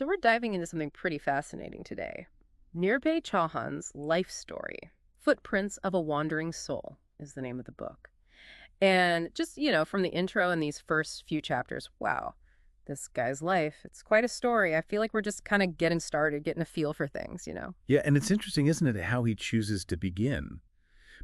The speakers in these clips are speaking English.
So we're diving into something pretty fascinating today. Nirbhay Chauhan's life story, Footprints of a Wandering Soul, is the name of the book. And just, from the intro and these first few chapters, wow, this guy's life, it's quite a story. I feel like we're just kind of getting started, getting a feel for things. Yeah, and it's interesting, isn't it, how he chooses to begin?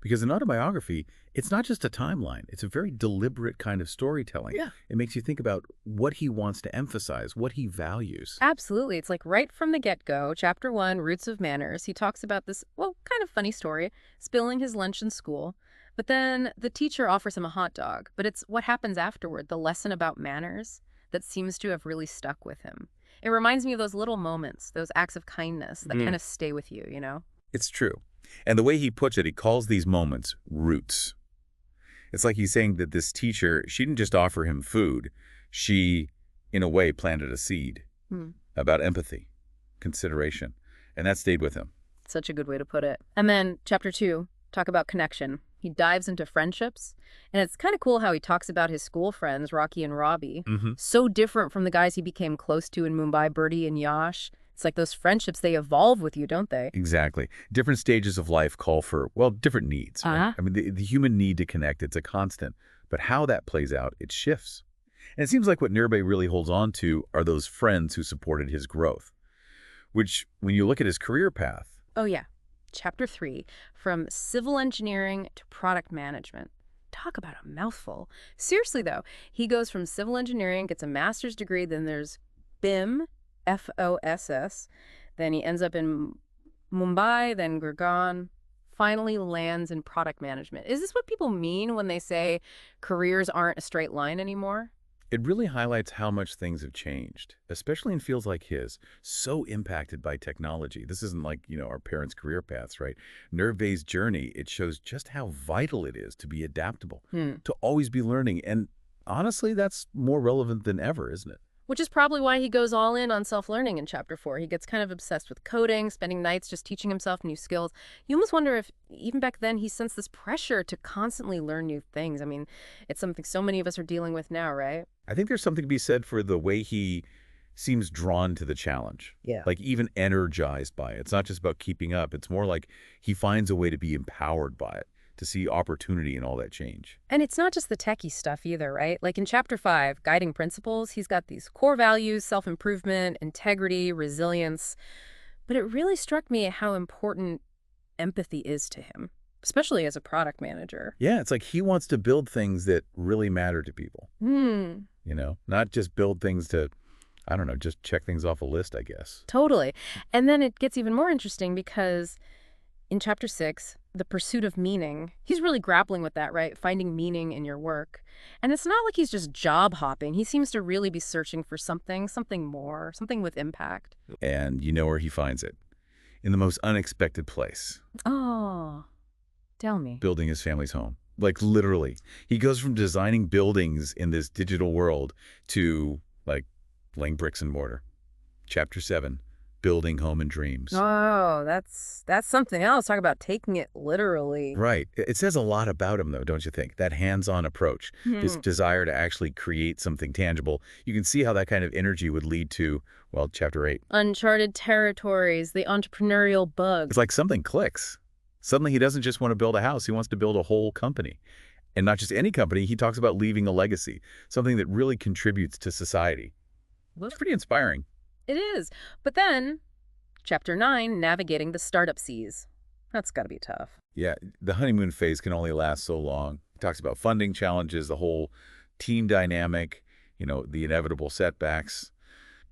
Because in autobiography, it's not just a timeline. It's a very deliberate kind of storytelling. Yeah. It makes you think about what he wants to emphasize, what he values. Absolutely. It's like right from the get-go, chapter 1, Roots of Manners, he talks about this, kind of funny story, spilling his lunch in school. But then the teacher offers him a hot dog. But it's what happens afterward, the lesson about manners, that seems to have really stuck with him. It reminds me of those little moments, those acts of kindness that kind of stay with you. It's true. And the way he puts it, he calls these moments roots. It's like he's saying that this teacher, she didn't just offer him food. She, in a way, planted a seed about empathy, consideration, and that stayed with him. Such a good way to put it. And then chapter 2, talk about connection. He dives into friendships, and it's kind of cool how he talks about his school friends, Rocky and Robbie. So different from the guys he became close to in Mumbai, Birdie and Yash. It's like those friendships, they evolve with you, don't they? Exactly. Different stages of life call for, different needs. Right? I mean, the human need to connect, it's a constant. But how that plays out, it shifts. And it seems like what Nirbhay really holds on to are those friends who supported his growth, which, when you look at his career path... Oh, yeah. Chapter 3, from civil engineering to product management. Talk about a mouthful. Seriously, though, he goes from civil engineering, gets a master's degree, then there's BIM, FOSS, then he ends up in Mumbai, then Gurgaon, finally lands in product management. Is this what people mean when they say careers aren't a straight line anymore? It really highlights how much things have changed, especially in fields like his, so impacted by technology. This isn't like, our parents' career paths, right? Nirbhay's journey, it shows just how vital it is to be adaptable, to always be learning. And honestly, that's more relevant than ever, isn't it? Which is probably why he goes all in on self-learning in chapter 4. He gets kind of obsessed with coding, spending nights just teaching himself new skills. You almost wonder if, even back then, he sensed this pressure to constantly learn new things. I mean, it's something so many of us are dealing with now, right? I think there's something to be said for the way he seems drawn to the challenge. Yeah. Like even energized by it. It's not just about keeping up. It's more like he finds a way to be empowered by it, to see opportunity in all that change. And it's not just the techie stuff either, right? Like in chapter 5, Guiding Principles, he's got these core values, self-improvement, integrity, resilience. But it really struck me how important empathy is to him, especially as a product manager. Yeah, it's like he wants to build things that really matter to people. Not just build things to, just check things off a list, I guess. Totally. And then it gets even more interesting because in chapter 6, the pursuit of meaning, he's really grappling with that, right? Finding meaning in your work. And it's not like he's just job hopping. He seems to really be searching for something more, something with impact. And you know where he finds it? In the most unexpected place. Oh, tell me. Building his family's home. Like literally. He goes from designing buildings in this digital world to laying bricks and mortar. Chapter 7. Building home and dreams. Oh, that's something else. Talk about taking it literally. Right. It says a lot about him, though, don't you think? That hands-on approach, this desire to actually create something tangible. You can see how that kind of energy would lead to, chapter 8. Uncharted territories, the entrepreneurial bug. It's like something clicks. Suddenly he doesn't just want to build a house. He wants to build a whole company. And not just any company. He talks about leaving a legacy, something that really contributes to society. Well, that's pretty inspiring. It is. But then, chapter 9, navigating the startup seas. That's got to be tough. Yeah, the honeymoon phase can only last so long. He talks about funding challenges, the whole team dynamic, the inevitable setbacks.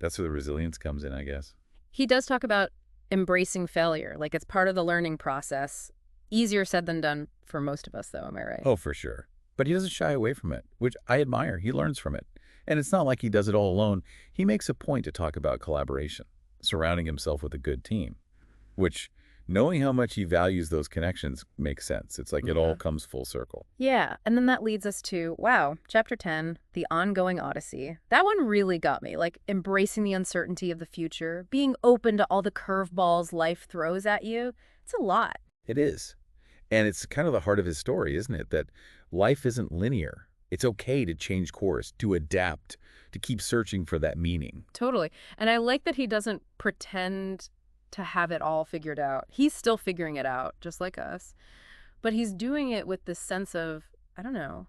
That's where the resilience comes in, I guess. He does talk about embracing failure, like it's part of the learning process. Easier said than done for most of us, though, am I right? Oh, for sure. But he doesn't shy away from it, which I admire. He learns from it. And it's not like he does it all alone. He makes a point to talk about collaboration, surrounding himself with a good team, which, knowing how much he values those connections, makes sense. It's like it all comes full circle. Yeah, and then that leads us to, chapter 10, the ongoing odyssey. That one really got me, like embracing the uncertainty of the future, being open to all the curveballs life throws at you. It's a lot. It is. And it's kind of the heart of his story, isn't it? That life isn't linear. It's okay to change course, to adapt, to keep searching for that meaning. Totally. And I like that he doesn't pretend to have it all figured out. He's still figuring it out, just like us. But he's doing it with this sense of, I don't know,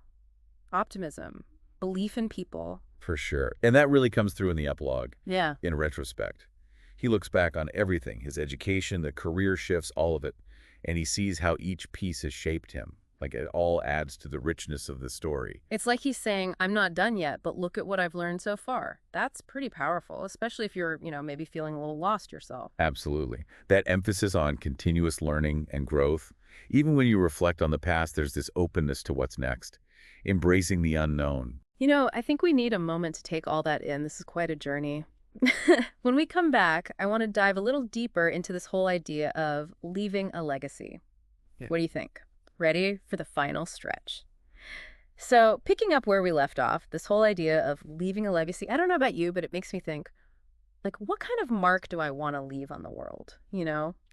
optimism, belief in people. For sure. And that really comes through in the epilogue, Yeah. in retrospect. He looks back on everything, his education, the career shifts, all of it, and he sees how each piece has shaped him. Like it all adds to the richness of the story. It's like he's saying, I'm not done yet, but look at what I've learned so far. That's pretty powerful, especially if you're, maybe feeling a little lost yourself. Absolutely. That emphasis on continuous learning and growth, even when you reflect on the past, there's this openness to what's next, embracing the unknown. I think we need a moment to take all that in. This is quite a journey. When we come back, I want to dive a little deeper into this whole idea of leaving a legacy. Yeah. What do you think? Ready for the final stretch? So, picking up where we left off, this whole idea of leaving a legacy, I don't know about you, but it makes me think, like, what kind of mark do I want to leave on the world?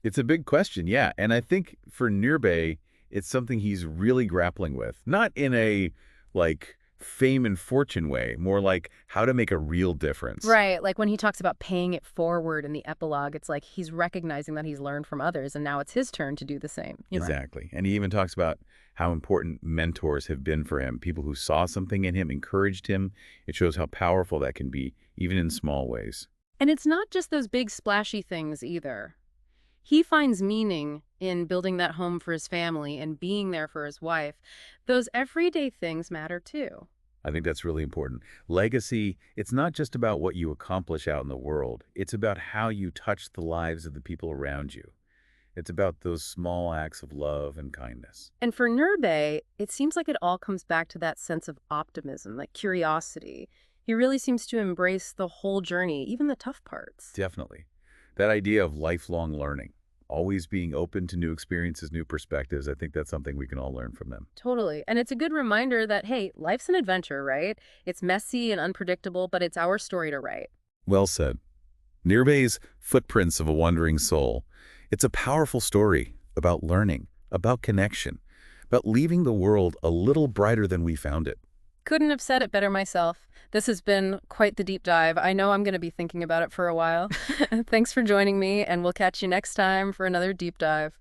It's a big question, yeah. And I think for Nirbay, it's something he's really grappling with. Not in a, like, fame and fortune way, more like how to make a real difference. Right. Like when he talks about paying it forward in the epilogue, it's like he's recognizing that he's learned from others and now it's his turn to do the same. Exactly. And he even talks about how important mentors have been for him. People who saw something in him, encouraged him. It shows how powerful that can be, even in small ways. And it's not just those big splashy things either. He finds meaning in building that home for his family and being there for his wife. Those everyday things matter too. I think that's really important. Legacy, it's not just about what you accomplish out in the world. It's about how you touch the lives of the people around you. It's about those small acts of love and kindness. And for Nurbay, it seems like it all comes back to that sense of optimism, like curiosity. He really seems to embrace the whole journey, even the tough parts. Definitely. That idea of lifelong learning, always being open to new experiences, new perspectives, I think that's something we can all learn from them. Totally. And it's a good reminder that, hey, life's an adventure, right? It's messy and unpredictable, but it's our story to write. Well said. Nirbay's Footprints of a Wandering Soul. It's a powerful story about learning, about connection, about leaving the world a little brighter than we found it. Couldn't have said it better myself. This has been quite the deep dive. I know I'm going to be thinking about it for a while. Thanks for joining me, and we'll catch you next time for another deep dive.